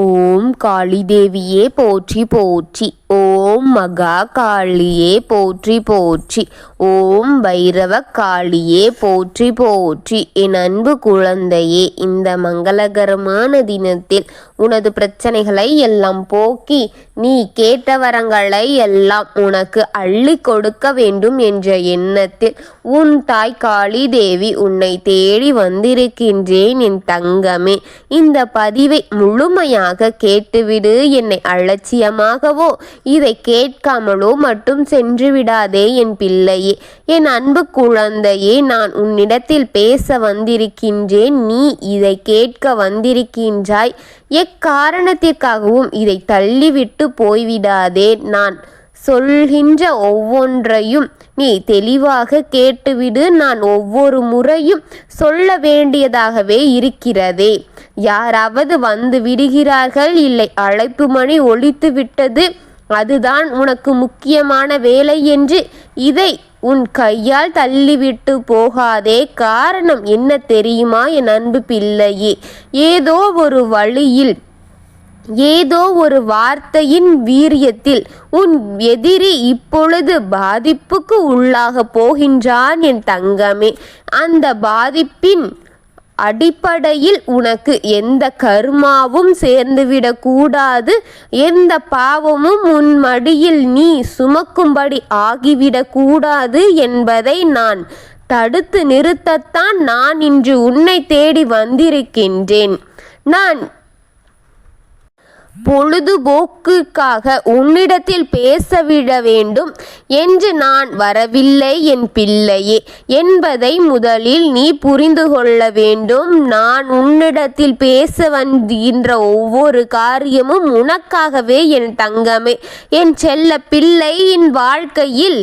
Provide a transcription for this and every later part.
ஓம் காளி தேவியே போற்றி போற்றி. ஓம் மகா காளியே போற்றி போற்றி. ஓம் பைரவ காளியே போற்றி போற்றி. என் அன்பு குழந்தையே, இந்த மங்களகரமான தினத்தில் உனது பிரச்சனைகளை எல்லாம் போக்கி நீ கேட்ட வரங்களை எல்லாம் உனக்கு அள்ளி கொடுக்க வேண்டும் என்ற எண்ணத்தில் உன் தாய் காளி தேவி உன்னை தேடி வந்திருக்கின்றேன் என் தங்கமே. இந்த பதிவை முழுமையாக கேட்டுவிடு. என்னை அலட்சியமாகவோ இதை கேட்காமலோ மட்டும் சென்று விடாதே என் பிள்ளையே, என் அன்பு குழந்தையே. நான் உன்னிடத்தில் பேச வந்திருக்கின்றேன், நீ இதை கேட்க வந்திருக்கின்றாய். எக்காரணத்திற்காகவும் இதை தள்ளிவிட்டு போய்விடாதே. நான் சொல்கின்ற ஒவ்வொன்றையும் நீ தெளிவாக கேட்டுவிடு. நான் ஒவ்வொரு முறையும் சொல்ல வேண்டியதாகவே இருக்கிறதே. யாராவது வந்து விடுகிறார்கள், இல்லை அழைப்பு மணி ஒலித்து விட்டது, அதுதான் உனக்கு முக்கியமான வேலை என்று இதை உன் கையால் தள்ளிவிட்டு போகாதே. காரணம் என்ன தெரியுமா என் அன்பு பிள்ளையே? ஏதோ ஒரு வழியில், ஏதோ ஒரு வார்த்தையின் வீரியத்தில் உன் எதிரி இப்பொழுது பாதிப்புக்கு உள்ளாக போகின்றான் என் தங்கமே. அந்த பாதிப்பின் அடிப்படையில் உனக்கு எந்த கர்மாவும் சேர்ந்துவிடக்கூடாது, எந்த பாவமும் உன் மடியில் நீ சுமக்கும்படி ஆகிவிடக்கூடாது என்பதை நான் தடுத்து நிறுத்தத்தான் நான் இன்று உன்னை தேடி வந்திருக்கின்றேன். நான் பொழுதுபோக்குக்காக உன்னிடத்தில் பேசவிட வேண்டும் என்று நான் வரவில்லை என் பிள்ளையே என்பதை முதலில் நீ புரிந்து கொள்ள வேண்டும். நான் உன்னிடத்தில் பேச வருகின்ற ஒவ்வொரு காரியமும் உனக்காகவே என் தங்கமே. என் செல்ல பிள்ளையின் வாழ்க்கையில்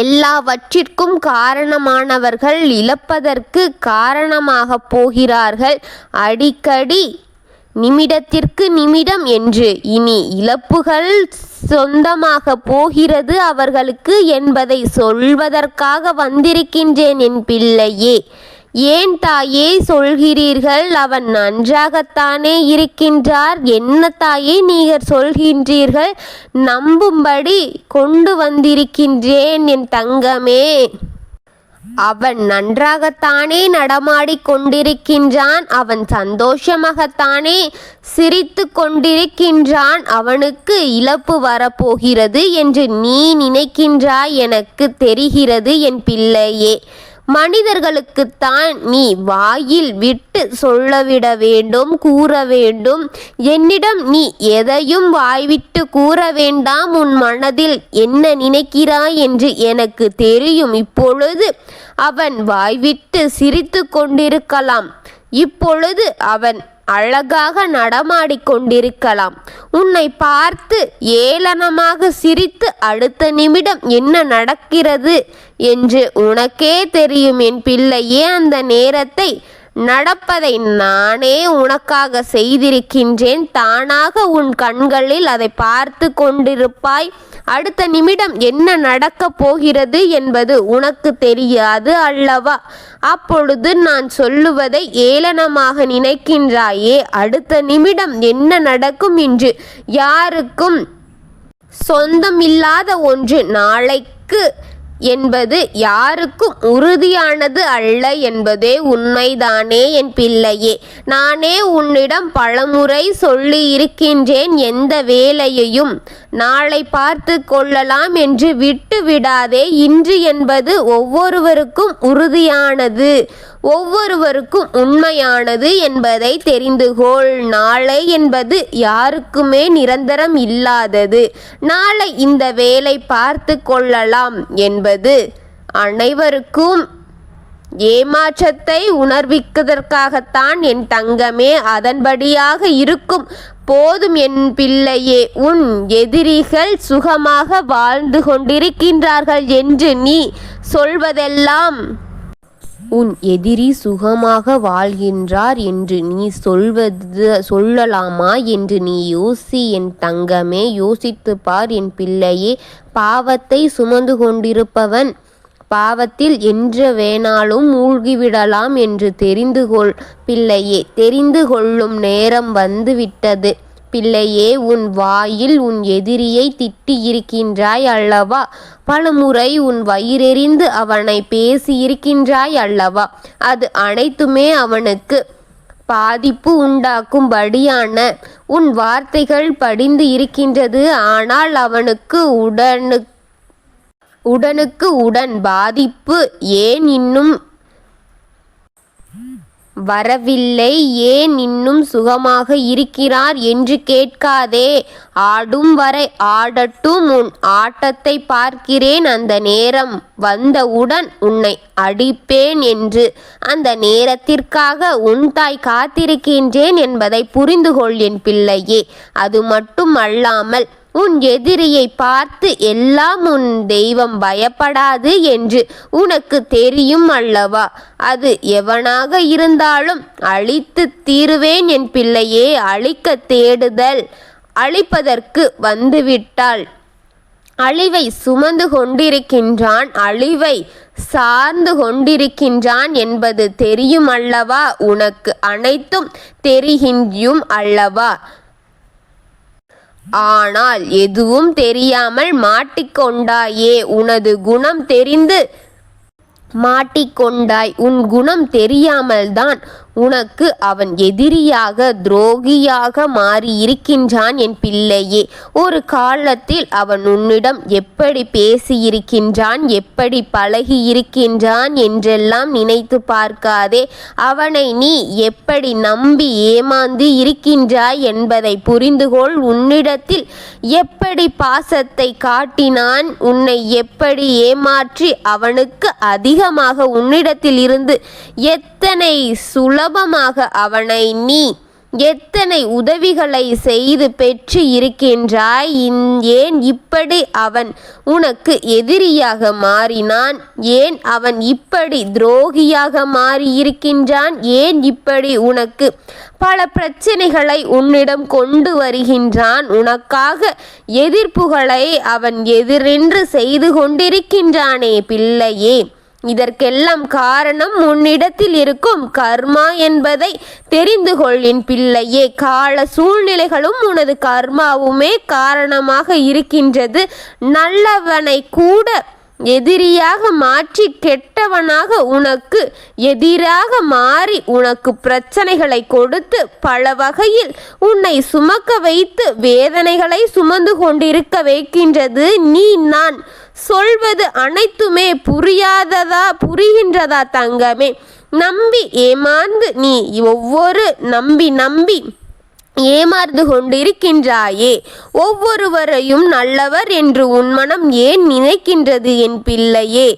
எல்லாவற்றிற்கும் காரணமானவர்கள் இழப்பதற்கு காரணமாக போகிறார்கள். அடிக்கடி நிமிடத்திற்கு நிமிடம் என்று இனி இழப்புகள் சொந்தமாக போகிறது அவர்களுக்கு என்பதை சொல்வதற்காக வந்திருக்கின்றேன் என் பிள்ளையே. ஏன் தாயே சொல்கிறீர்கள்? அவன் நன்றாகத்தானே இருக்கின்றார். என்ன தாயே நீங்கள் சொல்கின்றீர்கள்? நம்பும்படி கொண்டு வந்திருக்கின்றேன் என் தங்கமே. அவன் நன்றாகத்தானே நடமாடிக் கொண்டிருக்கின்றான். அவன் சந்தோஷமாகத்தானே சிரித்து கொண்டிருக்கின்றான். அவனுக்கு இழப்பு வரப்போகிறது என்று நீ நினைக்கின்றாய், எனக்கு தெரிகிறது என் பிள்ளையே. மனிதர்களுக்குத்தான் நீ வாயில் விட்டு சொல்லவிட வேண்டும், கூற வேண்டும். என்னிடம் நீ எதையும் வாய்விட்டு கூற வேண்டாம். உன் மனதில் என்ன நினைக்கிறாய் என்று எனக்கு தெரியும். இப்பொழுது அவன் வாய்விட்டு சிரித்து கொண்டிருக்கலாம், இப்பொழுது அவன் அழகாக நடமாடிக்கொண்டிருக்கலாம். உன்னை பார்த்து ஏளனமாக சிரித்து அடுத்த நிமிடம் என்ன நடக்கிறது என்று உனக்கே தெரியும் என் பிள்ளையே. அந்த நேரத்தை நடப்பதை நானே உனக்காக செய்திருக்கின்றேன். தானாக உன் கண்களில் அதை பார்த்து கொண்டிருப்பாய். அடுத்த நிமிடம் என்ன நடக்கப் போகிறது என்பது உனக்கு தெரியாது அல்லவா? அப்பொழுது நான் சொல்லுவதை ஏளனமாக நினைக்கின்றாயே. அடுத்த நிமிடம் என்ன நடக்கும் என்று யாருக்கும் சொந்தமில்லாத ஒன்று நாளைக்கு என்பது யாருக்கும் உறுதியானது அல்ல என்பதே உண்மைதானே என் பிள்ளையே. நானே உன்னிடம் பலமுறை சொல்லி இருக்கின்றேன், எந்த வேலையையும் நாளை பார்த்து கொள்ளலாம் என்று விட்டு விடாதே. இன்று என்பது ஒவ்வொருவருக்கும் உறுதியானது, ஒவ்வொருவருக்கும் உண்மையானது என்பதை தெரிந்துகொள். நாளை என்பது யாருக்குமே நிரந்தரம் இல்லாதது. நாளை இந்த வேலை பார்த்து கொள்ளலாம் என்பது அனைவருக்கும் ஏமாற்றத்தை உணர்விப்பதற்காகத்தான் என் தங்கமே. அதன்படியாக இருக்கும். போதும் என் பிள்ளையே. உன் எதிரிகள் சுகமாக வாழ்ந்து கொண்டிருக்கின்றார்கள் என்று நீ சொல்வதெல்லாம், உன் எதிரி சுகமாக வாழ்கின்றார் என்று நீ சொல்லலாமா என்று நீ யோசி என் தங்கமே. யோசித்து பார் என் பிள்ளையே. பாவத்தை சுமந்து கொண்டிருப்பவன் பாவத்தில் என்று வேணாலும் மூழ்கிவிடலாம் என்று தெரிந்து கொள் பிள்ளையே. தெரிந்து கொள்ளும் நேரம் வந்துவிட்டது பிள்ளையே. உன் வாயில் உன் எதிரியை திட்டியிருக்கின்றாய் அல்லவா? பலமுறை உன் வயிறெறிந்து அவனை பேசியிருக்கின்றாய் அல்லவா? அது அனைத்துமே அவனுக்கு பாதிப்பு உண்டாக்கும்படியான உன் வார்த்தைகள் படிந்து இருக்கின்றது. ஆனால் அவனுக்கு உடனுக்கு உடன் பாதிப்பு ஏன் இன்னும் வரவில்லை, ஏன் இன்னும் சுகமாக இருக்கிறார் என்று கேட்காதே. ஆடும் வரை ஆடட்டும், உன் ஆட்டத்தை பார்க்கிறேன். அந்த நேரம் வந்தவுடன் உன்னை அடிப்பேன் என்று அந்த நேரத்திற்காக உன் தாய் காத்திருக்கின்றேன் என்பதை புரிந்து கொள் என் பிள்ளையே. அது மட்டும் அல்லாமல் உன் எதிரியை பார்த்து எல்லாம் உன் தெய்வம் பயப்படாது என்று உனக்கு தெரியும் அல்லவா? அது எவனாக இருந்தாலும் அழித்து தீருவேன் என் பிள்ளையே. அழிக்க தேடுதல் அழிப்பதற்கு வந்துவிட்டால் அழிவை சுமந்து கொண்டிருக்கின்றான், அழிவை சார்ந்து கொண்டிருக்கின்றான் என்பது தெரியும் அல்லவா? உனக்கு அனைத்தும் தெரிகின்றும் அல்லவா? ஆனால் எதுவும் தெரியாமல் மாட்டிக்கொண்டாயே. உனது குணம் தெரிந்து மாட்டிக்கொண்டாய். உன் குணம் தெரியாமல் தான் உனக்கு அவன் எதிரியாக துரோகியாக மாறியிருக்கின்றான் என் பிள்ளையே. ஒரு காலத்தில் அவன் உன்னிடம் எப்படி பேசியிருக்கின்றான், எப்படி பழகி இருக்கின்றான் என்றெல்லாம் நினைத்து பார்க்காதே. அவனை நீ எப்படி நம்பி ஏமாந்து இருக்கின்றாய் என்பதை புரிந்துகொள். உன்னிடத்தில் எப்படி பாசத்தை காட்டினான், உன்னை எப்படி ஏமாற்றி அவனுக்கு அதிகமாக உன்னிடத்தில் இருந்து எத்தனை சுலபமாக அவனை நீ எத்தனை உதவிகளை செய்து பெற்று இருக்கின்றாய். ஏன் இப்படி அவன் உனக்கு எதிரியாக மாறினான்? ஏன் அவன் இப்படி துரோகியாக மாறியிருக்கின்றான்? ஏன் இப்படி உனக்கு பல பிரச்சனைகளை உன்னிடம் கொண்டு வருகின்றான்? உனக்காக எதிர்ப்புகளை அவன் எதிரென்று செய்து கொண்டிருக்கின்றானே பிள்ளையே. இதற்கெல்லாம் காரணம் உன்னிடத்தில் இருக்கும் கர்மா என்பதை தெரிந்து கொள்ளின் பிள்ளையே. கால சூழ்நிலைகளும் உனது கர்மாவுமே காரணமாக இருக்கின்றது. நல்லவனை கூட எதிரியாக மாற்றி கெட்டவனாக உனக்கு எதிராக மாறி உனக்கு பிரச்சனைகளை கொடுத்து பல வகையில் உன்னை சுமக்க வைத்து வேதனைகளை சுமந்து கொண்டிருக்க வைக்கின்றது. நான் சொல்வது அனைத்துமே புரிகின்றதா தங்கமே? நம்பி ஏமாந்து நீ நம்பி ஏமாந்து கொண்டிருக்கின்றாயே. ஒவ்வொருவரையும் நல்லவர் என்று உன் மனம் ஏன் நினைக்கின்றது என் பிள்ளையே?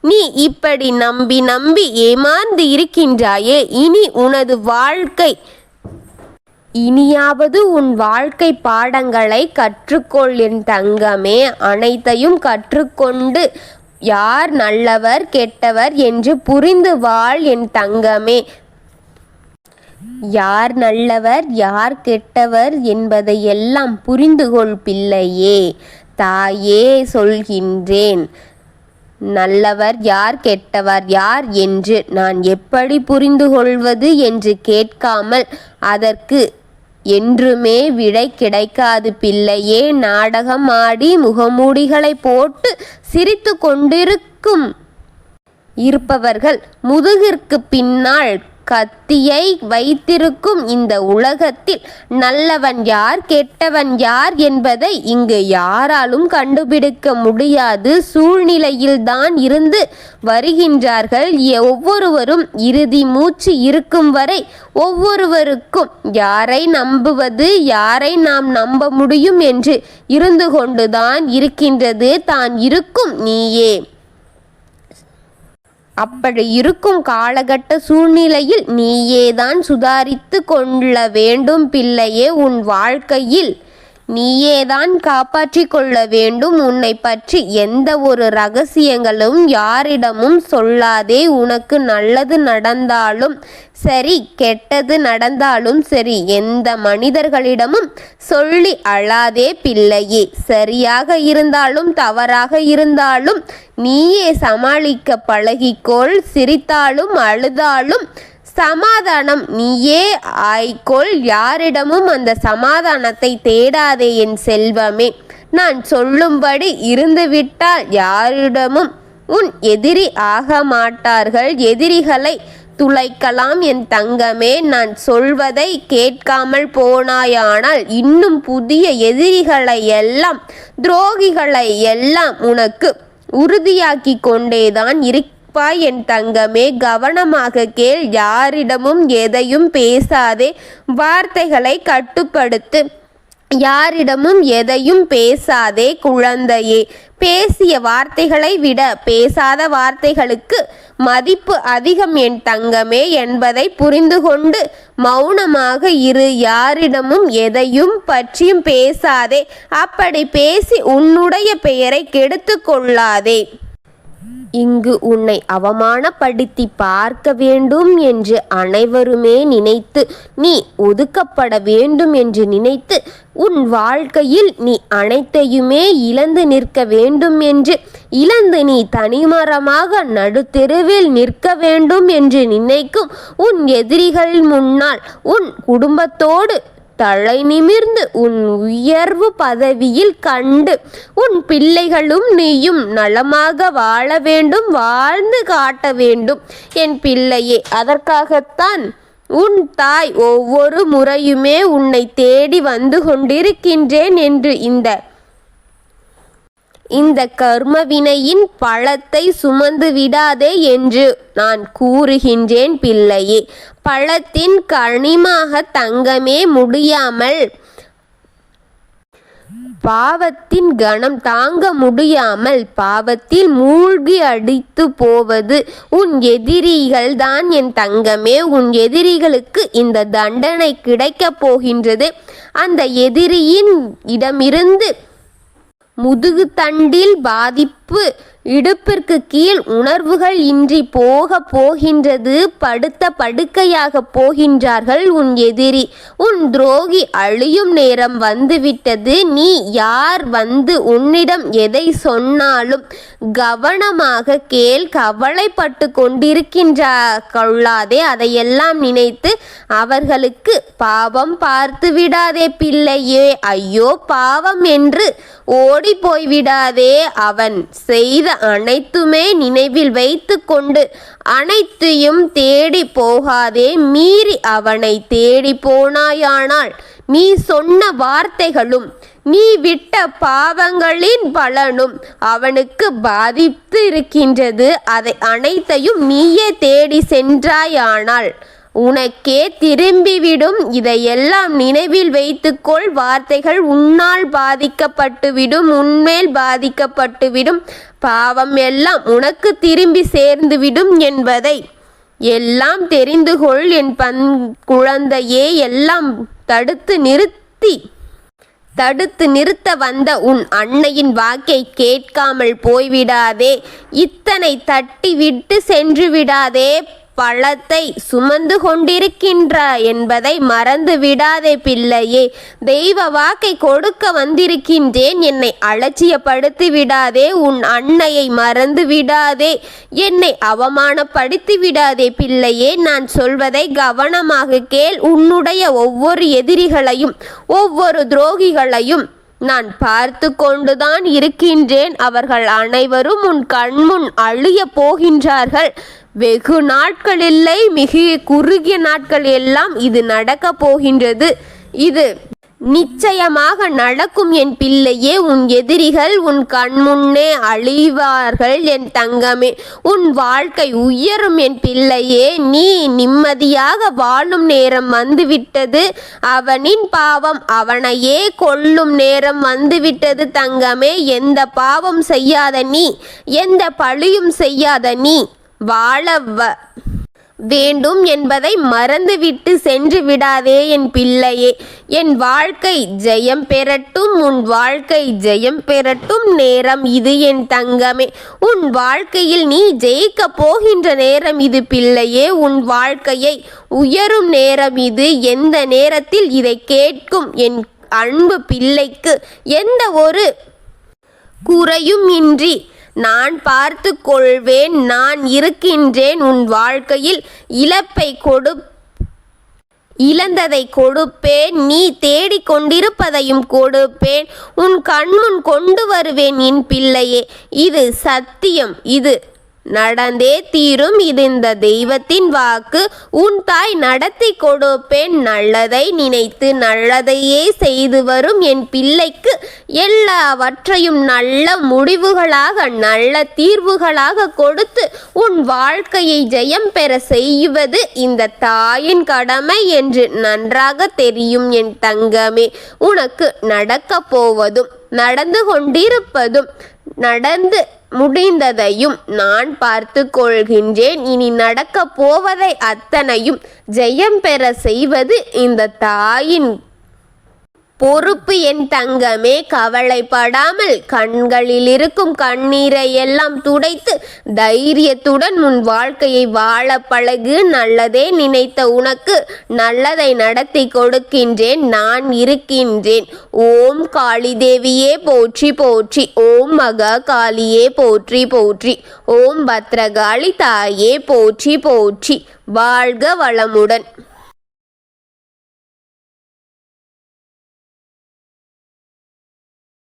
நீ இப்படி நம்பி ஏமாந்து இருக்கின்றாயே. இனியாவது உன் வாழ்க்கை பாடங்களை கற்றுக்கொள் என் தங்கமே. அனைத்தையும் கற்றுக்கொண்டு யார் நல்லவர் கெட்டவர் என்று புரிந்து வாழ் என் தங்கமே. யார் நல்லவர் யார் கெட்டவர் என்பதையெல்லாம் புரிந்து கொள் பிள்ளையே. தாயே சொல்கின்றேன், நல்லவர் யார் கெட்டவர் யார் என்று நான் எப்படி புரிந்து கொள்வது என்று கேட்காமல் அதற்கு என்றுமே விடை கிடைக்காது பிள்ளையே. நாடகம் ஆடி முகமூடிகளை போட்டு சிரித்து இருப்பவர்கள் முதுகிற்கு பின்னால் கத்தியை வைத்திருக்கும் இந்த உலகத்தில் நல்லவன் யார் கெட்டவன் யார் என்பதை இங்கு யாராலும் கண்டுபிடிக்க முடியாது சூழ்நிலையில்தான் இருந்து வருகின்றார்கள். ஒவ்வொருவரும் இறுதி மூச்சு இருக்கும் வரை ஒவ்வொருவருக்கும் யாரை நம்புவது யாரை நாம் நம்ப முடியும் என்று இருந்து கொண்டுதான் இருக்கின்றது. தான் இருக்கும் நீயே. அப்படி இருக்கும் காலகட்ட சூழ்நிலையில் நீயேதான் சுதாரித்து கொள்ள வேண்டும் பிள்ளையே. உன் வாழ்க்கையில் நீயேதான் காப்பாற்றிக் கொள்ள வேண்டும். உன்னை பற்றி எந்த ஒரு ரகசியங்களும் யாரிடமும் சொல்லாதே. உனக்கு நல்லது நடந்தாலும் சரி, கெட்டது நடந்தாலும் சரி, எந்த மனிதர்களிடமும் சொல்லி அழாதே பிள்ளையே. சரியாக இருந்தாலும் தவறாக இருந்தாலும் நீயே சமாளிக்க பழகிக்கொள். சிரித்தாலும் அழுதாலும் சமாதானம் நீயே ஆய்கொள். யாரிடமும் அந்த சமாதானத்தை தேடாதே என் செல்வமே. நான் சொல்லும்படி இருந்துவிட்டால் யாரிடமும் உன் எதிரி ஆக மாட்டார்கள். எதிரிகளை துளைக்கலாம் என் தங்கமே. நான் சொல்வதை கேட்காமல் போனாயானால் இன்னும் புதிய எதிரிகளை எல்லாம், துரோகிகளை எல்லாம் உனக்கு உறுதியாக்கி கொண்டேதான் என் தங்கமே. கவனமாக கேள். யாரிடமும் எதையும் பேசாதே. வார்த்தைகளை கட்டுப்படுத்து. யாரிடமும் எதையும் பேசாதே குழந்தையே. பேசிய வார்த்தைகளை விட பேசாத வார்த்தைகளுக்கு மதிப்பு அதிகம் என் தங்கமே என்பதை புரிந்து கொண்டு மௌனமாக இரு. யாரிடமும் எதையும் பற்றியும் பேசாதே. அப்படி பேசி உன்னுடைய பெயரை கெடுத்து கொள்ளாதே. இங்கு உன்னை அவமானப்படுத்தி பார்க்க வேண்டும் என்று அனைவருமே நினைத்து, நீ ஒதுக்கப்பட வேண்டும் என்று நினைத்து, உன் வாழ்க்கையில் நீ அனைத்தையுமே இழந்து நிற்க வேண்டும் என்று, இழந்து நீ தனிமரமாக நடுத்தெருவில் நிற்க வேண்டும் என்று நினைக்கும் உன் எதிரிகள் முன்னால் உன் குடும்பத்தோடு தலை நிமிர்ந்து உன் உயர்வு பதவியில் கண்டு உன் பிள்ளைகளும் நீயும் நலமாக வாழ வேண்டும், வாழ்ந்து காட்ட வேண்டும் என் பிள்ளையே. அதற்காகத்தான் உன் தாய் ஒவ்வொரு முறையுமே உன்னை தேடி வந்து கொண்டிருக்கின்றேன் என்று இந்த கர்மவினையின் பழத்தை சுமந்து விடாதே என்று நான் கூறுகின்றேன் பிள்ளையே. பழத்தின் கனிமாக தங்கமே முடியாமல், பாவத்தின் கணம் தாங்க முடியாமல் பாவத்தில் மூழ்கி அடித்து போவது உன் எதிரிகள் தான் என் தங்கமே. உன் எதிரிகளுக்கு இந்த தண்டனை கிடைக்கப் போகின்றது. அந்த எதிரியின் இடமிருந்து முதுகு தண்டில் பாதிப்பு, இடுப்பிற்கு கீழ் உணர்வுகள் இன்றி போகின்றது. படுத்த படுக்கையாக போகின்றார்கள் உன் எதிரி, உன் துரோகி. அழியும் நேரம் வந்துவிட்டது. நீ யார் வந்து உன்னிடம் எதை சொன்னாலும் கவனமாக கேள். கவலைப்பட்டு கொள்ளாதே. அதையெல்லாம் நினைத்து அவர்களுக்கு பாவம் பார்த்து விடாதே பிள்ளையே. ஐயோ பாவம் என்று ஓடி போய்விடாதே. அவன் செய்த அனைத்துமே நினைவில் வைத்து கொண்டு அனைத்தையும் தேடி போகாதே. மீறி அவனை தேடி போனாயானால் நீ சொன்ன வார்த்தைகளும் நீ விட்ட பாவங்களின் பலனும் அவனுக்கு பாதித்து இருக்கின்றது. அதை அனைத்தையும் நீயே தேடி சென்றாயானால் உனக்கே திரும்பிவிடும். இதையெல்லாம் நினைவில் வைத்துக்கொள். வார்த்தைகள் உன்னால் பாதிக்கப்பட்டுவிடும், உன்மேல் பாதிக்கப்பட்டுவிடும். பாவம் எல்லாம் உனக்கு திரும்பி சேர்ந்துவிடும் என்பதை எல்லாம் தெரிந்து கொள் என் குழந்தையே. எல்லாம் தடுத்து நிறுத்த வந்த உன் அன்னையின் வாக்கை கேட்காமல் போய்விடாதே. இத்தனை தட்டி விட்டு சென்று விடாதே. பழத்தை சுமந்து கொண்டிருக்கின்றாய் என்பதை மறந்து விடாதே பிள்ளையே. தெய்வ வாக்கை கொடுக்க வந்திருக்கின்றேன். என்னை அலட்சியப்படுத்தி விடாதே. உன் அன்னையை மறந்து விடாதே. என்னை அவமானப்படுத்தி விடாதே பிள்ளையே. நான் சொல்வதை கவனமாக கேள். உன்னுடைய ஒவ்வொரு எதிரிகளையும் ஒவ்வொரு துரோகிகளையும் நான் பார்த்து கொண்டுதான் இருக்கின்றேன். அவர்கள் அனைவரும் உன் கண்முன் அழிய போகின்றார்கள். வெகு நாட்கள் இல்லை, மிக குறுகிய நாட்கள் எல்லாம் இது நடக்க போகின்றது. இது நிச்சயமாக நடக்கும் என் பிள்ளையே. உன் எதிரிகள் உன் கண்முன்னே அழிவார்கள் என் தங்கமே. உன் வாழ்க்கை உயரும் என் பிள்ளையே. நீ நிம்மதியாக வாழும் நேரம் வந்துவிட்டது. அவனின் பாவம் அவனையே கொல்லும் நேரம் வந்துவிட்டது தங்கமே. எந்த பாவம் செய்யாத நீ, எந்த பழியும் செய்யாத நீ வேண்டும் என்பதை மறந்துவிட்டு சென்று விடாதே என் பிள்ளையே. என் வாழ்க்கை ஜெயம் பெறட்டும், உன் வாழ்க்கை ஜெயம் பெறட்டும் நேரம் இது என் தங்கமே. உன் வாழ்க்கையில் நீ ஜெயிக்கப் போகின்ற நேரம் இது பிள்ளையே. உன் வாழ்க்கையை உயரும் நேரம் இது. எந்த நேரத்தில் இதை கேட்கும் என் அன்பு பிள்ளைக்கு எந்த ஒரு குறையும் இன்றி நான் பார்த்து கொள்வேன். நான் இருக்கின்றேன். உன் வாழ்க்கையில் இழந்ததை கொடுப்பேன். நீ தேடிக்கொண்டிருப்பதையும் கொடுப்பேன். உன் கண்முன் கொண்டு வருவேன் என் பிள்ளையே. இது சத்தியம். இது நடந்தே தீரும். இது இந்த தெய்வத்தின் வாக்கு. உன் தாய் நடத்தி கொடுப்பேன். நல்லதை நினைத்து நல்லதையே செய்து வரும் என் பிள்ளைக்கு எல்லாவற்றையும் நல்ல முடிவுகளாக நல்ல தீர்வுகளாக கொடுத்து உன் வாழ்க்கையை ஜெயம் பெற செய்வது இந்த தாயின் கடமை என்று நன்றாக தெரியும் என் தங்கமே. உனக்கு நடக்கப் போவதும் நடந்து கொண்டிருப்பதும் நடந்து முடிந்ததையும் நான் பார்த்து கொள்கின்றேன். இனி நடக்கப் போவதை அத்தனையும் ஜெயம் பெற செய்வது இந்த தாயின் பொறுப்பு என் தங்கமே. கவலைப்படாமல் கண்களில் இருக்கும் கண்ணீரை எல்லாம் துடைத்து தைரியத்துடன் உன் வாழ்க்கையை வாழ பழகு. நல்லதே நினைத்த உனக்கு நல்லதை நடத்தி கொடுக்கின்றேன். நான் இருக்கின்றேன். ஓம் காளி தேவியே போற்றி போற்றி. ஓம் மகா காளியே போற்றி போற்றி. ஓம் பத்ரகாளி தாயே போற்றி போற்றி. வாழ்க வளமுடன்.